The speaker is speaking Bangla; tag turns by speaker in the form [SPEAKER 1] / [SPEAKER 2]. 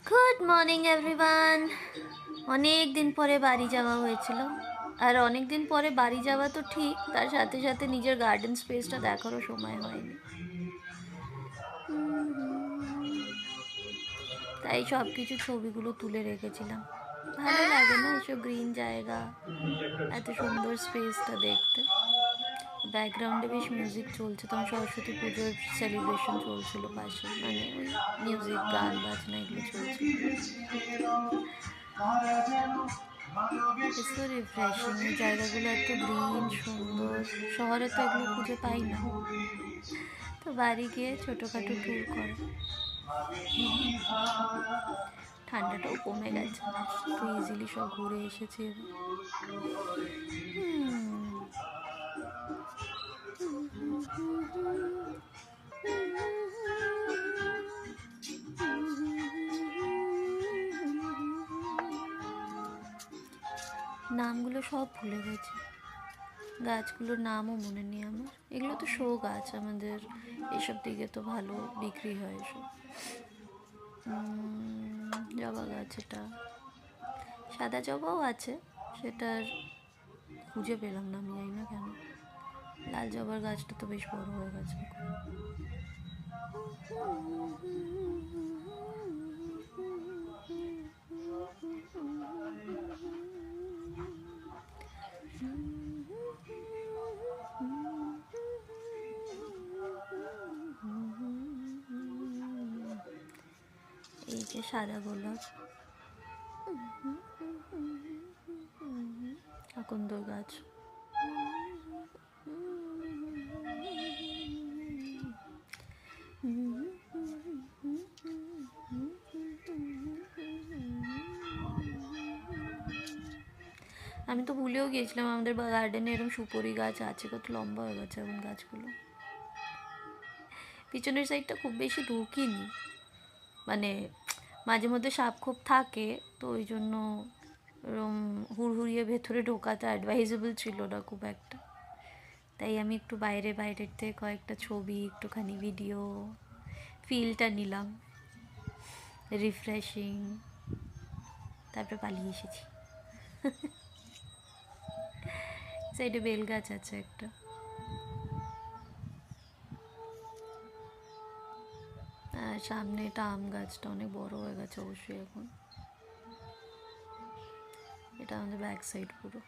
[SPEAKER 1] Good morning everyone. অনেক দিন পরে বাড়ি যাওয়া হয়েছিল, আর অনেক দিন পরে বাড়ি যাওয়া তো ঠিক, তার সাথে সাথে নিজের গার্ডেন স্পেসটা দেখারও সময় হয়নি। তাই সব কিছু ছবিগুলো তুলে রেখেছিলাম। ভালো লাগে না এসব গ্রিন জায়গা, এত সুন্দর স্পেসটা দেখতে। ব্যাকগ্রাউন্ডে বেশ মিউজিক চলছে, তখন সরস্বতী পুজোর সেলিব্রেশন চলছিল পাশে, মানে ওই মিউজিক, গান বাজনা এগুলো চলছিল। সো রিফ্রেশিং, এই জায়গাগুলো এত গ্রিন সুন্দর, শহরে তো এগুলো খুঁজে পাই না। তো বাড়ি গিয়ে ছোটোখাটো ট্যুর করা। ঠান্ডাটাও কমে গেছে, তো ইজিলি সব ঘুরে এসেছি এবার। নামগুলো সব ভুলে গেছি, গাছগুলোর নামও মনে নেই আমার। এগুলো তো শো গাছ, আমাদের এসব দিকে তো ভালো বিক্রি হয় এসব। জবা গাছ, এটা সাদা জবাও আছে, সেটার খুঁজে পেলাম না, আমি জানি না কেন। লাল জবার গাছটা তো বেশ বড় হয়ে গেছে। এই যে সাদা গোলাপ, আকন্দর গাছ, আমি তো ভুলেও গিয়েছিলাম আমাদের গার্ডেনে এরকম সুপরি গাছ আছে, কত লম্বা হয়ে গেছে এখন গাছগুলো। পিছনের সাইডটা খুব বেশি ঢুকিনি, মানে মাঝে মধ্যে সাপ খোপ থাকে, তো ওই জন্য ওরম হুড়হুড়িয়ে ভেতরে ঢোকাটা অ্যাডভাইজেবল ছিল না খুব একটা। তাই আমি একটু বাইরের থেকে কয়েকটা ছবি, একটুখানি ভিডিও, ফিলটা নিলাম, রিফ্রেশিং, তারপরে পালিয়ে এসেছি। সাইডে বেল গাছ আছে একটা। আর সামনে এটা আম গাছটা অনেক বড় হয়ে গেছে অবশ্যই এখন। এটা আমাদের ব্যাক সাইড পুরো।